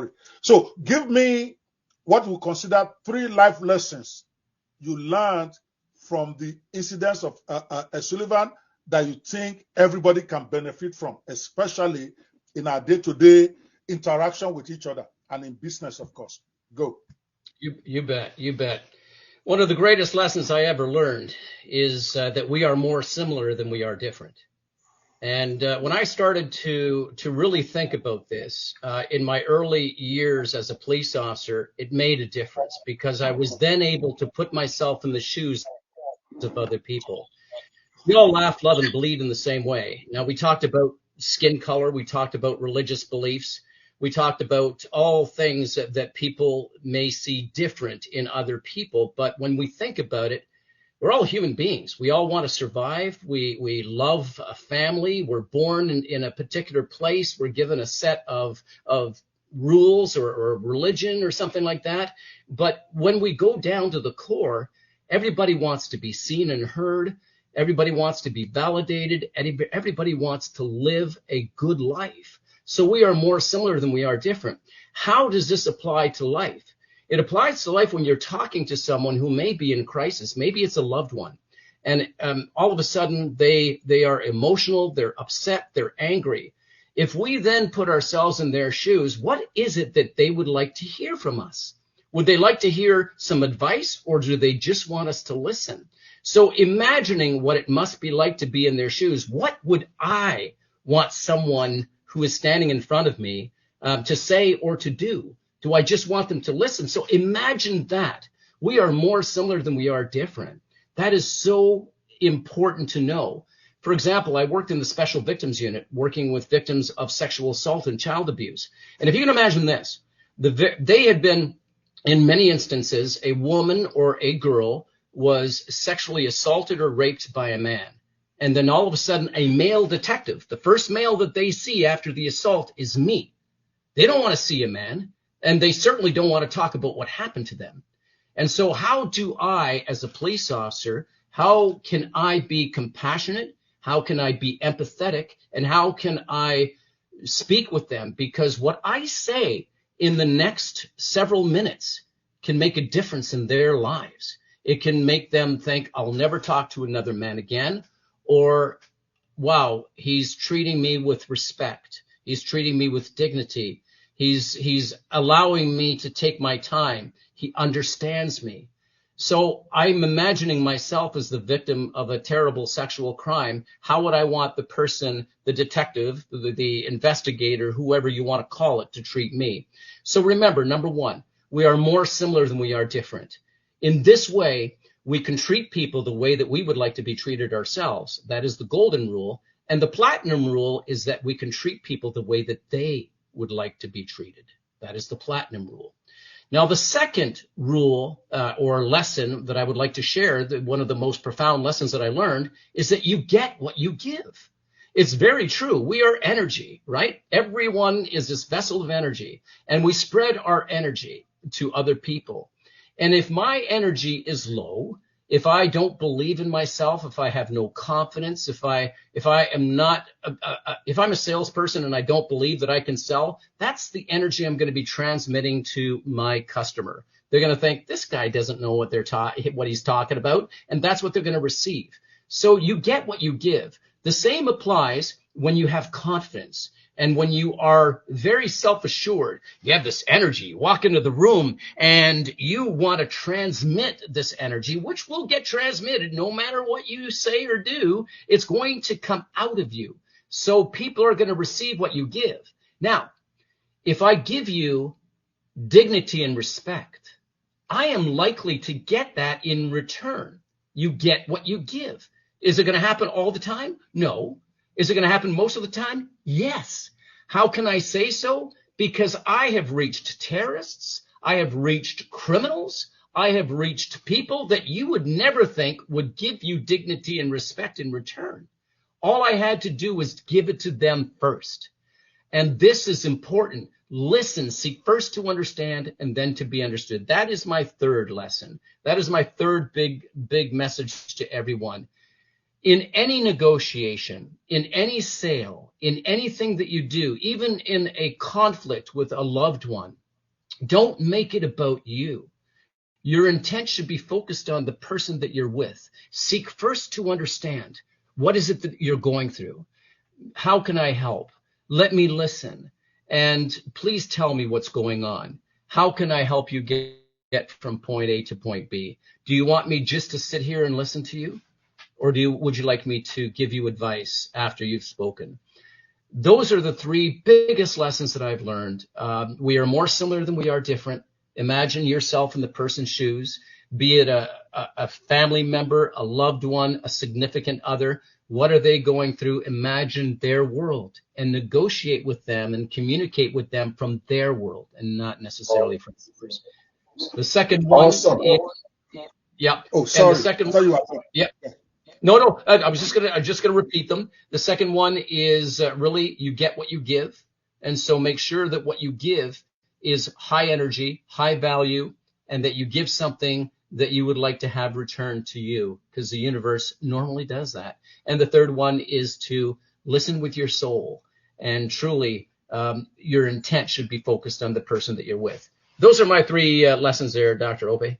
worry. So give me what we consider 3 life lessons you learned from the incidents of Sullivan that you think everybody can benefit from, especially in our day-to-day interaction with each other and in business, of course. Go. You bet. One of the greatest lessons I ever learned is that we are more similar than we are different. And when I started to really think about this in my early years as a police officer, it made a difference because I was then able to put myself in the shoes of other people. We all laugh, love, and bleed in the same way. Now, we talked about skin color. We talked about religious beliefs. We talked about all things that people may see different in other people. But when we think about it, we're all human beings. We all want to survive. We love a family. We're born in a particular place. We're given a set of rules or religion or something like that. But when we go down to the core, everybody wants to be seen and heard. Everybody wants to be validated. Everybody wants to live a good life. So we are more similar than we are different. How does this apply to life? It applies to life when you're talking to someone who may be in crisis. Maybe it's a loved one. And all of a sudden they are emotional, they're upset, they're angry. If we then put ourselves in their shoes, what is it that they would like to hear from us? Would they like to hear some advice, or do they just want us to listen? So imagining what it must be like to be in their shoes, what would I want someone who is standing in front of me to say or to do? Do I just want them to listen? So imagine that. We are more similar than we are different. That is so important to know. For example, I worked in the Special Victims Unit, working with victims of sexual assault and child abuse. And if you can imagine this, they had been, in many instances, a woman or a girl was sexually assaulted or raped by a man. And then all of a sudden, a male detective, the first male that they see after the assault is me. They don't want to see a man, and they certainly don't want to talk about what happened to them. And so how do I, as a police officer, how can I be compassionate? How can I be empathetic? And how can I speak with them? Because what I say in the next several minutes can make a difference in their lives. It can make them think, I'll never talk to another man again, or, wow, he's treating me with respect. He's treating me with dignity. He's allowing me to take my time. He understands me. So I'm imagining myself as the victim of a terrible sexual crime. How would I want the person, the detective, the investigator, whoever you want to call it, to treat me? So remember, number one, we are more similar than we are different. In this way, we can treat people the way that we would like to be treated ourselves. That is the golden rule. And the platinum rule is that we can treat people the way that they would like to be treated. That is the platinum rule. Now, the second rule or lesson that I would like to share, one of the most profound lessons that I learned, is that you get what you give. It's very true. We are energy, right? Everyone is this vessel of energy, and we spread our energy to other people. And if my energy is low, if I don't believe in myself, if I have no confidence, if I'm a salesperson and I don't believe that I can sell, that's the energy I'm going to be transmitting to my customer. They're going to think this guy doesn't know what he's talking about, and that's what they're going to receive. So you get what you give. The same applies when you have confidence. And when you are very self-assured, you have this energy, you walk into the room and you want to transmit this energy, which will get transmitted no matter what you say or do, it's going to come out of you. So people are going to receive what you give. Now, if I give you dignity and respect, I am likely to get that in return. You get what you give. Is it going to happen all the time? No. Is it going to happen most of the time? Yes. How can I say so? Because I have reached terrorists. I have reached criminals. I have reached people that you would never think would give you dignity and respect in return. All I had to do was give it to them first. And this is important. Listen, seek first to understand and then to be understood. That is my third lesson. That is my third big message to everyone. In any negotiation, in any sale, in anything that you do, even in a conflict with a loved one, don't make it about you. Your intent should be focused on the person that you're with. Seek first to understand, what is it that you're going through? How can I help? Let me listen. And please tell me what's going on. How can I help you get from point A to point B? Do you want me just to sit here and listen to you? Or would you like me to give you advice after you've spoken? Those are the three biggest lessons that I've learned. We are more similar than we are different. Imagine yourself in the person's shoes, be it a family member, a loved one, a significant other. What are they going through? Imagine their world and negotiate with them and communicate with them from their world and not necessarily from yours. The second one Awesome. yeah. Oh, sorry. And the second one, yeah. No, I'm just gonna repeat them. The second one is really, you get what you give. And so make sure that what you give is high energy, high value, and that you give something that you would like to have returned to you, because the universe normally does that. And the third one is to listen with your soul, and truly your intent should be focused on the person that you're with. Those are my three lessons there, Dr. Opie.